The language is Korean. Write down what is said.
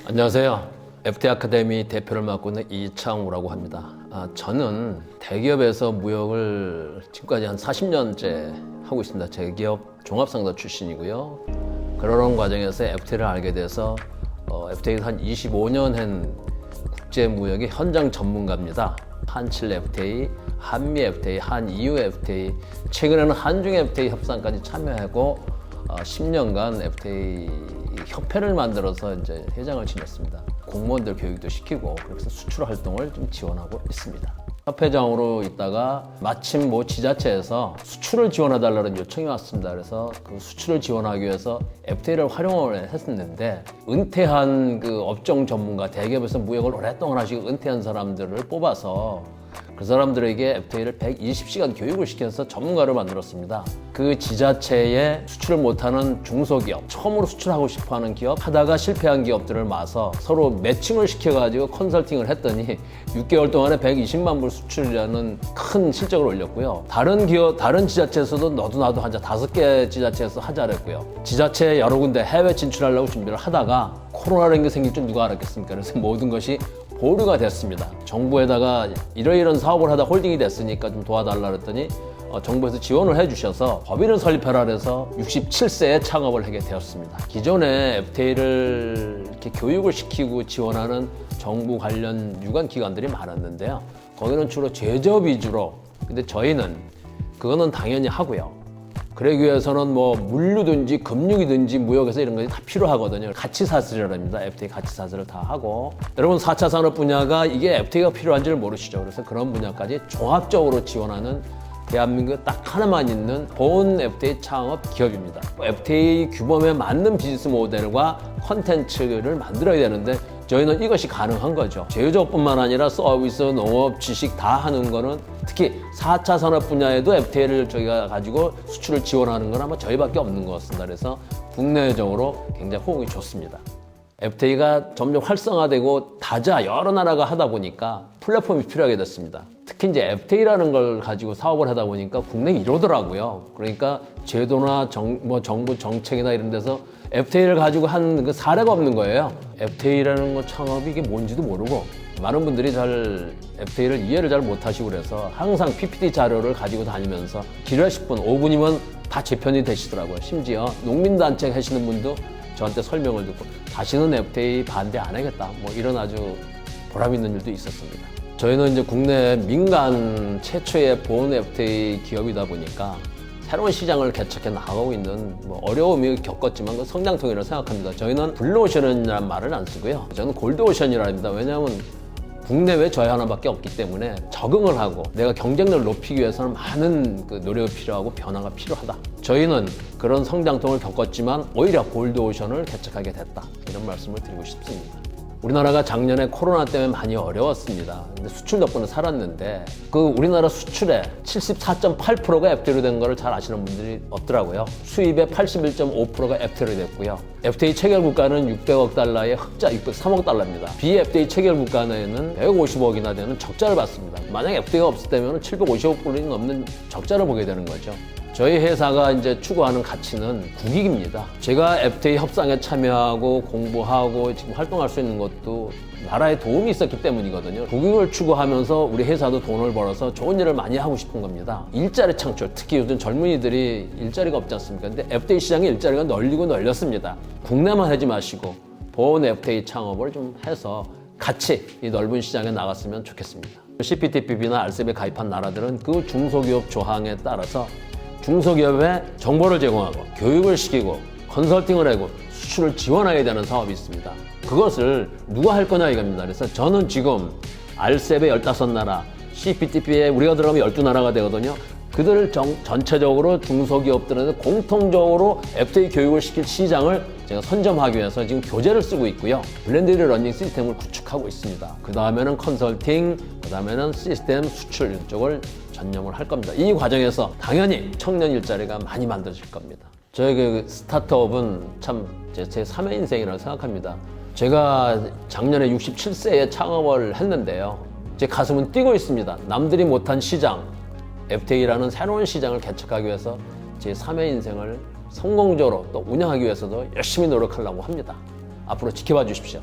안녕하세요. FTA 아카데미 대표를 맡고 있는 이창우라고 합니다. 저는 대기업에서 무역을 지금까지 한 40년째 하고 있습니다. 대기업 종합상사 출신이고요. 그러는 과정에서 FTA를 알게 돼서 FTA에서 한 25년 한 국제무역의 현장 전문가입니다. 한칠 FTA, 한미 FTA, 한EU FTA, 최근에는 한중 FTA 협상까지 참여하고 10년간 FTA 협회를 만들어서 이제 회장을 지냈습니다. 공무원들 교육도 시키고 그래서 수출 활동을 좀 지원하고 있습니다. 협회장으로 있다가 마침 지자체에서 수출을 지원해달라는 요청이 왔습니다. 그래서 그 수출을 지원하기 위해서 FTA를 활용을 했었는데 은퇴한 그 업종 전문가, 대기업에서 무역을 오랫동안 하시고 은퇴한 사람들을 뽑아서 그 사람들에게 FTA를 120시간 교육을 시켜서 전문가를 만들었습니다. 그 지자체에 수출을 못하는 중소기업, 처음으로 수출하고 싶어하는 기업, 하다가 실패한 기업들을 마서 서로 매칭을 시켜가지고 컨설팅을 했더니 6개월 동안에 120만 불 수출이라는 큰 실적을 올렸고요. 다른 지자체에서도 너도 나도 하자, 5개 지자체에서 하자 그랬고요. 지자체 여러 군데 해외 진출하려고 준비를 하다가 코로나라는 게 생길 줄 누가 알았겠습니까? 그래서 모든 것이 보류가 됐습니다. 정부에다가 이러이런 사업을 하다 홀딩이 됐으니까 좀 도와달라 그랬더니 정부에서 지원을 해주셔서 법인을 설립하라 그래서 67세에 창업을 하게 되었습니다. 기존에 FTA를 이렇게 교육을 시키고 지원하는 정부 관련 유관 기관들이 많았는데요. 거기는 주로 제조업 위주로, 근데 저희는 그거는 당연히 하고요. 그러기 위해서는 물류든지 금융이든지 무역에서 이런 것이 다 필요하거든요. 가치사슬이라고 합니다. FTA 가치사슬을 다 하고. 여러분 4차 산업 분야가 이게 FTA가 필요한지를 모르시죠. 그래서 그런 분야까지 종합적으로 지원하는 대한민국에 딱 하나만 있는 본 FTA 창업 기업입니다. FTA 규범에 맞는 비즈니스 모델과 컨텐츠를 만들어야 되는데 저희는 이것이 가능한 거죠. 제조업뿐만 아니라 서비스, 농업, 지식 다 하는 거는 특히 4차 산업 분야에도 FTA를 저희가 가지고 수출을 지원하는 건 아마 저희밖에 없는 것 같습니다. 그래서 국내적으로 굉장히 호응이 좋습니다. FTA가 점점 활성화되고 여러 나라가 하다 보니까 플랫폼이 필요하게 됐습니다. 특히 이제 FTA라는 걸 가지고 사업을 하다 보니까 국내에 이러더라고요. 그러니까 제도나 정부 정책이나 이런 데서 FTA를 가지고 한 그 사례가 없는 거예요. FTA라는 거 창업이 이게 뭔지도 모르고 많은 분들이 잘 FTA를 이해를 잘 못하시고 그래서 항상 PPT 자료를 가지고 다니면서 길어야 10분, 5분이면 다 재편이 되시더라고요. 심지어 농민단체 하시는 분도 저한테 설명을 듣고 다시는 FTA 반대 안 하겠다. 이런 아주 보람 있는 일도 있었습니다. 저희는 이제 국내 민간 최초의 본 FTA 기업이다 보니까 새로운 시장을 개척해 나가고 있는 어려움이 겪었지만 그 성장통이라고 생각합니다. 저희는 블루오션이라는 말을 안 쓰고요. 저는 골드오션이라 합니다. 왜냐하면 국내외 저희 하나밖에 없기 때문에 적응을 하고 내가 경쟁력을 높이기 위해서는 많은 그 노력이 필요하고 변화가 필요하다. 저희는 그런 성장통을 겪었지만 오히려 골드오션을 개척하게 됐다. 이런 말씀을 드리고 싶습니다. 우리나라가 작년에 코로나 때문에 많이 어려웠습니다. 근데 수출 덕분에 살았는데 그 우리나라 수출의 74.8%가 FTA로 된 거를 잘 아시는 분들이 없더라고요. 수입의 81.5%가 FTA로 됐고요. FTA 체결 국가는 600억 달러의 흑자 603억 달러입니다. 비FTA 체결 국가는 150억이나 되는 적자를 봤습니다. 만약 FTA가 없었다면 750억 불이 넘는 적자를 보게 되는 거죠. 저희 회사가 이제 추구하는 가치는 국익입니다. 제가 FTA 협상에 참여하고 공부하고 지금 활동할 수 있는 것도 나라에 도움이 있었기 때문이거든요. 국익을 추구하면서 우리 회사도 돈을 벌어서 좋은 일을 많이 하고 싶은 겁니다. 일자리 창출, 특히 요즘 젊은이들이 일자리가 없지 않습니까? 근데 FTA 시장의 일자리가 널리고 널렸습니다. 국내만 하지 마시고 본 FTA 창업을 좀 해서 같이 이 넓은 시장에 나갔으면 좋겠습니다. CPTPP나 RCEP에 가입한 나라들은 그 중소기업 조항에 따라서 중소기업에 정보를 제공하고 교육을 시키고 컨설팅을 하고 수출을 지원해야 되는 사업이 있습니다. 그것을 누가 할 거냐 이겁니다. 그래서 저는 지금 RCEP에 15나라, CPTPP에 우리가 들어가면 12나라가 되거든요. 그들을 전체적으로 중소기업들한테 공통적으로 FTA 교육을 시킬 시장을 제가 선점하기 위해서 지금 교재를 쓰고 있고요. 블렌디드 러닝 시스템을 구축하고 있습니다. 그 다음에는 컨설팅, 그 다음에는 시스템 수출 이쪽을 전념을 할 겁니다. 이 과정에서 당연히 청년 일자리가 많이 만들어질 겁니다. 저희 그 스타트업은 참 제 3회 인생이라고 생각합니다. 제가 작년에 67세에 창업을 했는데요. 제 가슴은 뛰고 있습니다. 남들이 못한 시장, FTA라는 새로운 시장을 개척하기 위해서 제 3회 인생을 성공적으로 또 운영하기 위해서도 열심히 노력하려고 합니다. 앞으로 지켜봐 주십시오.